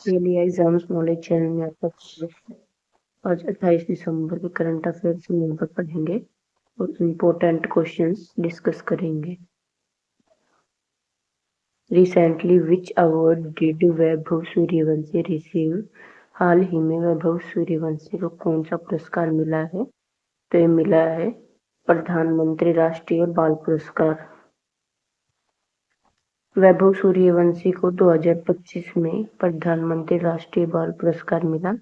Daily exams knowledge channel में आपका स्वागत है। आज 28 दिसंबर के करंट अफेयर्स में पर पढ़ेंगे और इम्पोर्टेंट क्वेश्चंस डिस्कस करेंगे। Recently which award did Vaibhav Suryavanshi receive? हाल ही में वैभव सूर्यवंशी को कौन सा पुरस्कार मिला है? तो ये मिला है प्रधानमंत्री राष्ट्रीय बाल पुरस्कार। वैभव सूर्यवंशी को 2025 में प्रधानमंत्री राष्ट्रीय बाल पुरस्कार मिला।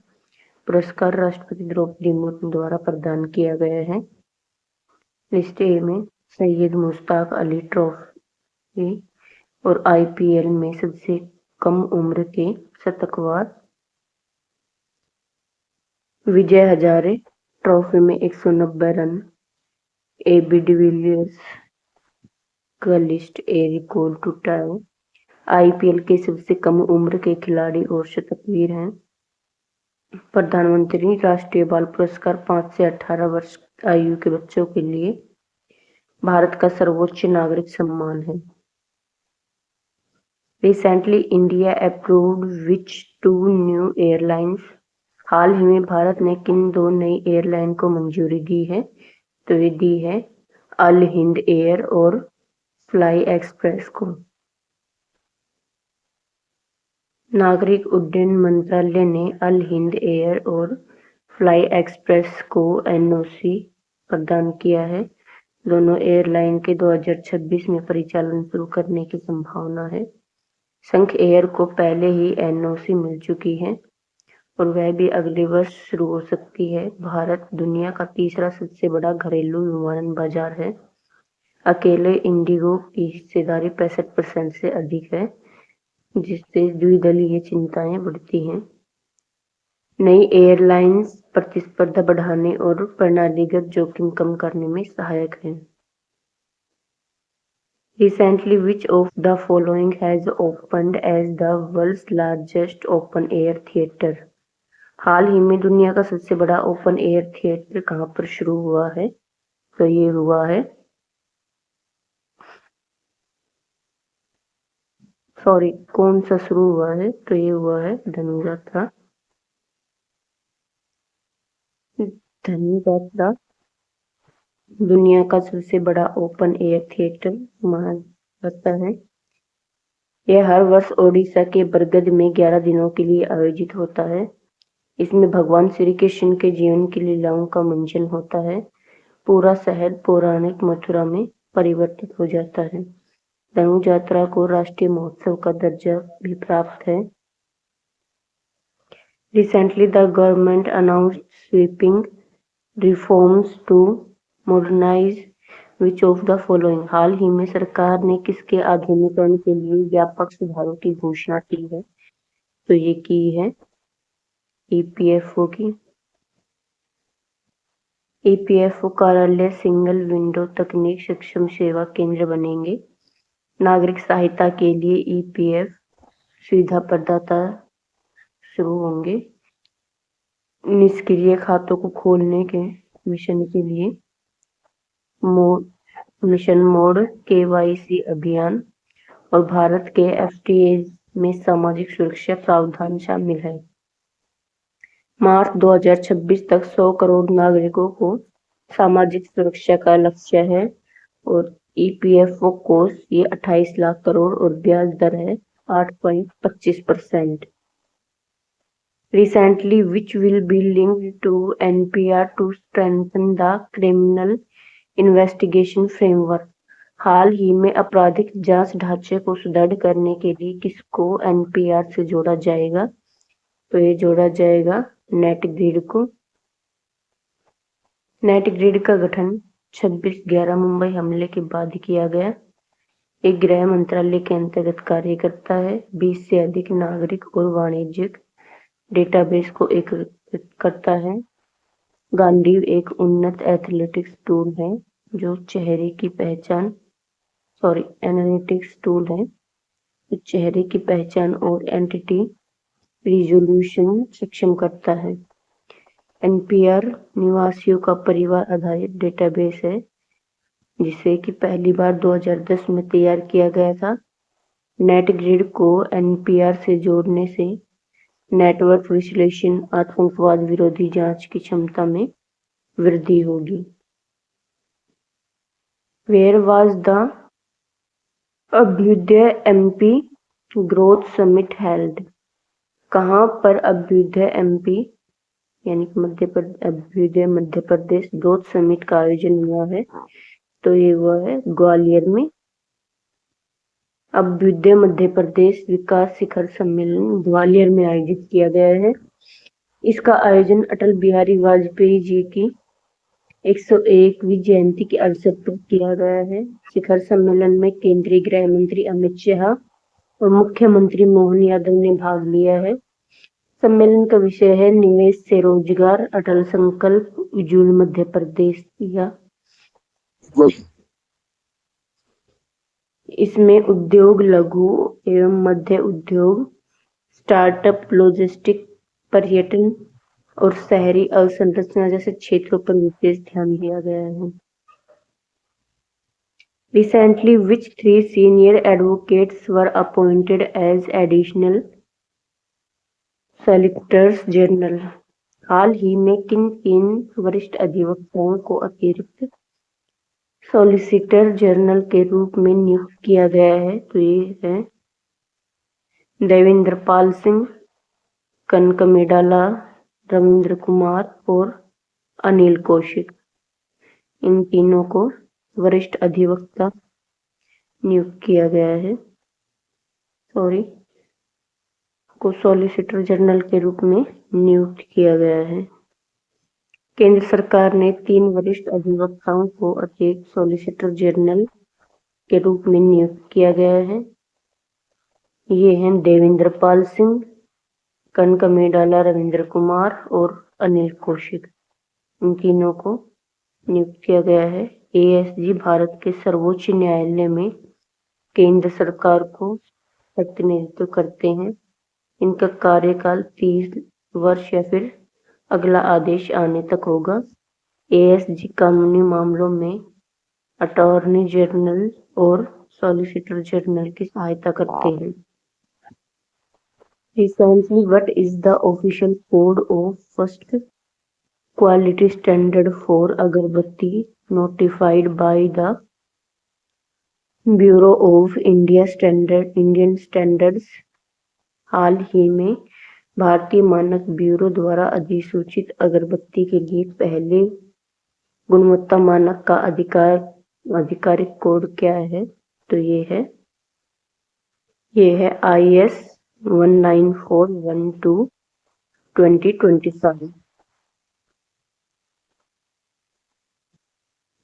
पुरस्कार राष्ट्रपति द्रौपदी मुर्मू द्वारा प्रदान किया गया है। लिस्ट ए में सैयद मुश्ताक अली ट्रॉफी और आईपीएल में सबसे कम उम्र के शतकबाज विजय हजारे ट्रॉफी में 190 रन। एबी डिविलियर्स का लिस्ट ए रिकॉर्ड टूटा है। आईपीएल के सबसे कम उम्र के खिलाड़ी और शतकवीर हैं। प्रधानमंत्री राष्ट्रीय बाल पुरस्कार 5 से 18 वर्ष आयु के बच्चों के लिए भारत का सर्वोच्च नागरिक सम्मान है। रिसेंटली इंडिया अप्रूव्ड विच 2 न्यू एयरलाइंस? हाल ही में भारत ने किन 2 नई एयरलाइन को मंजूरी दी है? तो ये दी है अल हिंद एयर और फ्लाई एक्सप्रेस को। नागरिक उड्डयन मंत्रालय ने अल हिंद एयर और फ्लाई एक्सप्रेस को एनओसी प्रदान किया है। दोनों एयरलाइन के 2026 में परिचालन शुरू करने की संभावना है। संख एयर को पहले ही एनओसी मिल चुकी है और वह भी अगले वर्ष शुरू हो सकती है। भारत दुनिया का तीसरा सबसे बड़ा घरेलू विमानन बाजार है। अकेले इंडिगो की हिस्सेदारी 65% से अधिक है, जिससे द्विदलीय चिंताएं बढ़ती हैं। नई एयरलाइंस प्रतिस्पर्धा बढ़ाने और प्रणालीगत जोखिम कम करने में सहायक हैं। Recently, which of the following has opened as the world's largest open air theatre? हाल ही में दुनिया का सबसे बड़ा ओपन एयर थिएटर कहाँ पर शुरू हुआ है? तो ये हुआ है कौन सा शुरू हुआ है? तो ये हुआ है धनुयात्रा। धनुयात्रा दुनिया का सबसे बड़ा ओपन एयर थिएटर माना जाता है। यह हर वर्ष ओडिशा के बरगद में 11 दिनों के लिए आयोजित होता है। इसमें भगवान श्री कृष्ण के जीवन की लीलाओं का मंचन होता है। पूरा शहर पौराणिक मथुरा में परिवर्तित हो जाता है। धनु यात्रा को राष्ट्रीय महोत्सव का दर्जा भी प्राप्त है। Recently, the government announced sweeping reforms to modernize which of the following? हाल ही में सरकार ने किसके आधुनिकीकरण के लिए व्यापक सुधारों की घोषणा की है? तो ये की है ईपीएफओ की। ईपीएफओ कार्यालय सिंगल विंडो तकनीक सक्षम सेवा केंद्र बनेंगे। नागरिक सहायता के लिए ईपीएफ सुविधा प्रदाता शुरू होंगे। निष्क्रिय खातों को खोलने के मिशन के लिए मिशन मोड केवाईसी अभियान और भारत के एफटीए में सामाजिक सुरक्षा प्रावधान शामिल है। मार्च 2026 तक 100 करोड़ नागरिकों को सामाजिक सुरक्षा का लक्ष्य है और ईपीएफओ कोष ये 28 लाख करोड़ और ब्याज दर है 8.25%। Recently, which will be linked to NPR to strengthen the criminal investigation framework? हाल ही में आपराधिक जांच ढांचे को सुदृढ़ करने के लिए किसको एनपीआर से जोड़ा जाएगा? तो ये जोड़ा जाएगा नेटग्रिड को। नेटग्रिड का गठन 26/11 मुंबई हमले के बाद किया गया। एक गृह मंत्रालय के अंतर्गत कार्य करता है। 20 से अधिक नागरिक और वाणिज्यिक डेटाबेस को एकीकृत करता है। गांधी एक उन्नत एनालिटिक्स टूल है जो चेहरे की पहचान एनालिटिक्स टूल है जो चेहरे की पहचान और एंटिटी रिजोल्यूशन सक्षम करता है। एनपीआर निवासियों का परिवार आधारित डेटाबेस है जिसे कि पहली बार 2010 में तैयार किया गया था। नेटग्रिड को एनपीआर से जोड़ने से नेटवर्क विश्लेषण, आतंकवाद विरोधी जांच की क्षमता में वृद्धि होगी। Where was the Abhyudaya MP growth summit held? कहाँ पर अभ्युदय एमपी यानी अभ्युदय मध्य प्रदेश ग्रोथ समिट का आयोजन हुआ है? तो ये हुआ है ग्वालियर में। अभ्युदय मध्य प्रदेश विकास शिखर सम्मेलन ग्वालियर में आयोजित किया गया है। इसका आयोजन अटल बिहारी वाजपेयी जी की 101वीं जयंती के अवसर पर किया गया है। शिखर सम्मेलन में केंद्रीय गृह मंत्री अमित शाह और मुख्यमंत्री मोहन यादव ने भाग लिया है। सम्मेलन का विषय है निवेश से रोजगार, अटल संकल्प, उज्ज्वल मध्य प्रदेश। इसमें उद्योग, लघु एवं मध्य उद्योग, स्टार्टअप, लॉजिस्टिक, पर्यटन और शहरी अवसंरचना जैसे क्षेत्रों पर विशेष ध्यान दिया गया है। Recently, which 3 senior advocates were appointed as additional solicitors general? हाल ही में किन 3 वरिष्ठ अधिवक्ताओं को अतिरिक्त सॉलिसिटर जनरल के रूप में नियुक्त किया गया है? तो ये है देवेंद्र पाल सिंह, कनक मिडाला, रविंद्र कुमार और अनिल कौशिक। इन तीनों को वरिष्ठ अधिवक्ता नियुक्त किया गया है, को सॉलिसिटर जनरल के रूप में नियुक्त किया गया है। केंद्र सरकार ने 3 वरिष्ठ अधिवक्ताओं को अतिरिक्त सॉलिसिटर जनरल के रूप में नियुक्त किया गया है। ये हैं देवेंद्र पाल सिंह, कनक मिडाला, रविंद्र कुमार और अनिल कौशिक। इन तीनों को नियुक्त किया गया है। एएसजी भारत के सर्वोच्च न्यायालय में केंद्र सरकार को प्रतिनिधित्व करते हैं। इनका कार्यकाल 30 वर्ष या फिर अगला आदेश आने तक होगा। एएसजी कानूनी मामलों में अटॉर्नी जनरल और सॉलिसिटर जनरल की सहायता करते हैं। Recently, what is the official code of first quality standard for agarbatti notified by the Bureau of Indian Standards? हाल ही में भारतीय मानक ब्यूरो द्वारा अधिसूचित अगरबत्ती के लिए पहले गुणवत्ता मानक का आधिकारिक कोड क्या है? तो ये है IS 19412/2025।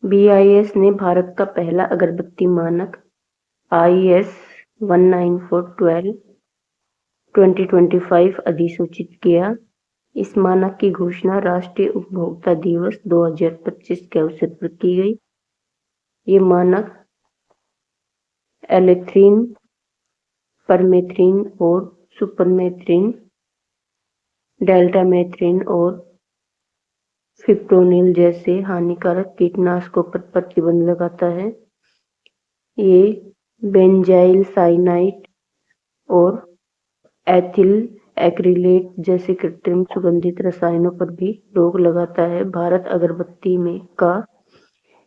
BIS ने भारत का पहला अगरबत्ती मानक IS 19412/2025 अधिसूचित किया। इस मानक की घोषणा राष्ट्रीय उपभोक्ता दिवस 2025 के अवसर पर की गई। ये मानक एलेथ्रीन, परमेथ्रीन और सुपरमेथ्रीन, डेल्टामेथ्रीन और फिप्रोनिल जैसे हानिकारक कीटनाशकों पर प्रतिबंध लगाता है। ये बेंजाइल साइनाइड और एथिल एक्रिलेट जैसे कृत्रिम सुगंधित रसायनों पर भी रोक लगाता है। भारत अगरबत्ती में का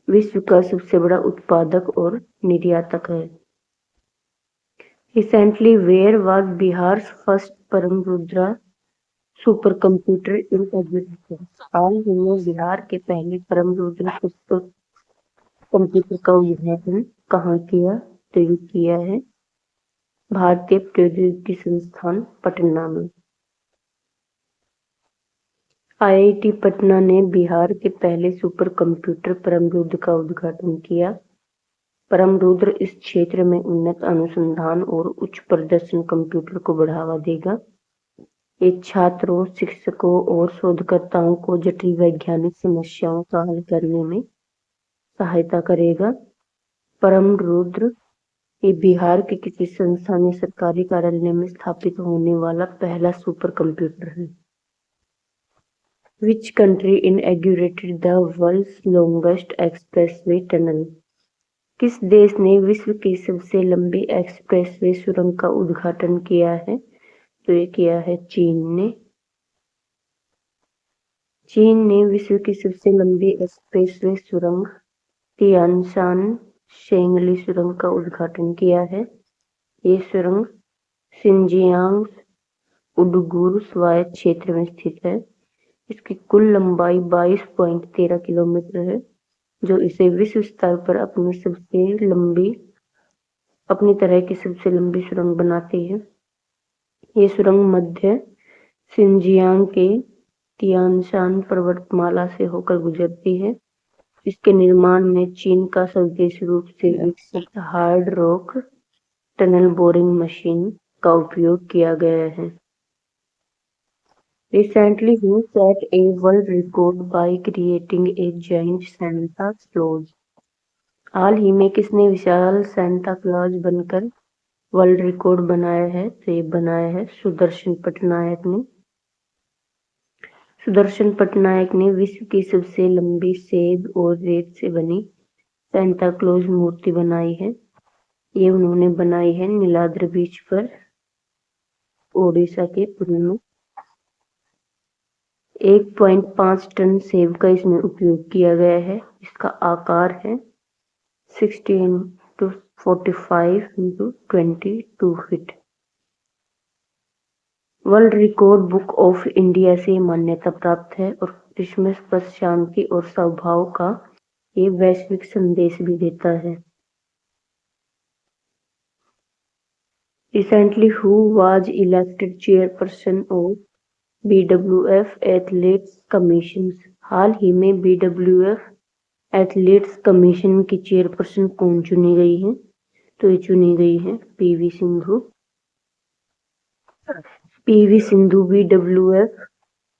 विश्व का सबसे बड़ा उत्पादक और निर्यातक है। Recently, where was Bihar's first Param Rudra super computer in execution? हाल ही में बिहार के पहले परम रुद्रा सुपर कंप्यूटर का उद्घाटन कहाँ किया? तो ये किया है भारतीय प्रौद्योगिकी संस्थान पटना में। IIT पटना ने बिहार के पहले सुपर कंप्यूटर परमरुद्र का उद्घाटन किया। परमरुद्र इस क्षेत्र में उन्नत अनुसंधान और उच्च प्रदर्शन कंप्यूटर को बढ़ावा देगा। ये छात्रों, शिक्षकों और शोधकर्ताओं को जटिल वैज्ञानिक समस्याओं का हल करने में सहायता करेगा। परमरुद्र ये बिहार के किसी संस्थान या सरकारी कार्यालय में स्थापित होने वाला पहला सुपर कंप्यूटर है। Which country inaugurated the world's longest expressway tunnel? किस देश ने विश्व की सबसे लंबी एक्सप्रेसवे सुरंग का उद्घाटन किया है? तो ये किया है चीन ने। चीन ने विश्व की सबसे लंबी एक्सप्रेसवे सुरंग तियानशान शेंगली सुरंग का उद्घाटन किया है। ये सुरंग सिंजियांग उइगुर स्वायत्त क्षेत्र में स्थित है। इसकी कुल लंबाई 22.13 किलोमीटर है, जो इसे विश्व स्तर पर अपनी तरह की सबसे लंबी सुरंग बनाती है। ये सुरंग मध्य सिंजियांग के तियानशान पर्वतमाला से होकर गुजरती है। इसके निर्माण में चीन का स्वदेशी रूप से विकसित hard rock tunnel boring machine का उपयोग किया गया है। Recently, who set a world record by creating a giant Santa Claus? हाल ही में किसने विशाल सांता क्लॉज बनकर वर्ल्ड रिकॉर्ड बनाया है? तो ये बनाया है सुदर्शन पटनायक ने। सुदर्शन पटनायक ने विश्व की सबसे लंबी सेब और रेत से बनी सांता क्लॉज मूर्ति बनाई है। ये उन्होंने बनाई है नीलाद्रि बीच पर, ओडिशा के पुरी में। 1.5 टन सेब का इसमें उपयोग किया गया है। इसका आकार है 16x45 x 22 feet. World record book of India से मान्यता प्राप्त है और क्रिसमस पर शांति और सद्भाव का ये वैश्विक संदेश भी देता है। Recently, who was elected chairperson of BWF Athletes Commission? हाल ही में BWF एथलीट्स कमीशन की चेयरपर्सन कौन चुनी गई है? तो ये चुनी गई है PV Sindhu. PV Sindhu BWF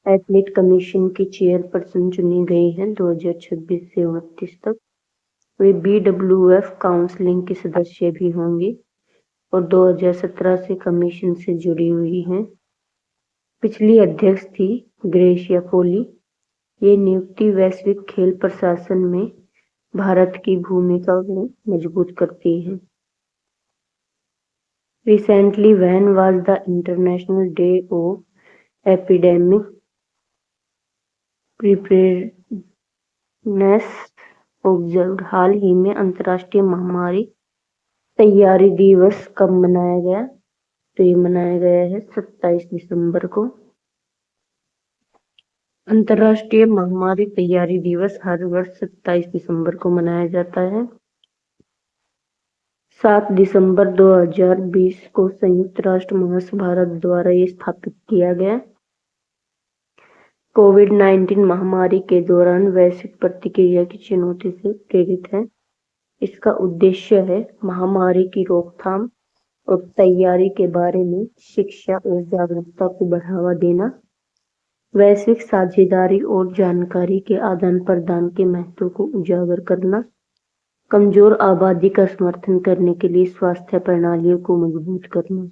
athlete commission की चेयरपर्सन चुनी गई है 2026 से 29 तक। वे BWF काउंसिलिंग की सदस्य भी होंगी और 2017 से कमीशन से जुड़ी हुई हैं। पिछली अध्यक्ष थी ग्रेशिया पोली। ये नियुक्ति वैश्विक खेल प्रशासन में भारत की भूमिका को मजबूत करती है। Recently, when was the International Day of Epidemic Preparedness observed? हाल ही में अंतर्राष्ट्रीय महामारी तैयारी दिवस कब मनाया गया? तो ये मनाया गया है 27 दिसंबर को। अंतर्राष्ट्रीय महामारी तैयारी दिवस हर वर्ष 27 दिसंबर को मनाया जाता है। 7 दिसंबर 2020 को संयुक्त राष्ट्र महासभा भारत द्वारा ये स्थापित किया गया। कोविड-19 महामारी के दौरान वैश्विक प्रतिक्रिया की चुनौती से प्रेरित है। इसका उद्देश्य है महामारी की रोकथाम और तैयारी के बारे में शिक्षा और जागरूकता को बढ़ावा देना, वैश्विक साझेदारी और जानकारी के आदान प्रदान के महत्व को उजागर करना, कमजोर आबादी का समर्थन करने के लिए स्वास्थ्य प्रणालियों को मजबूत करना।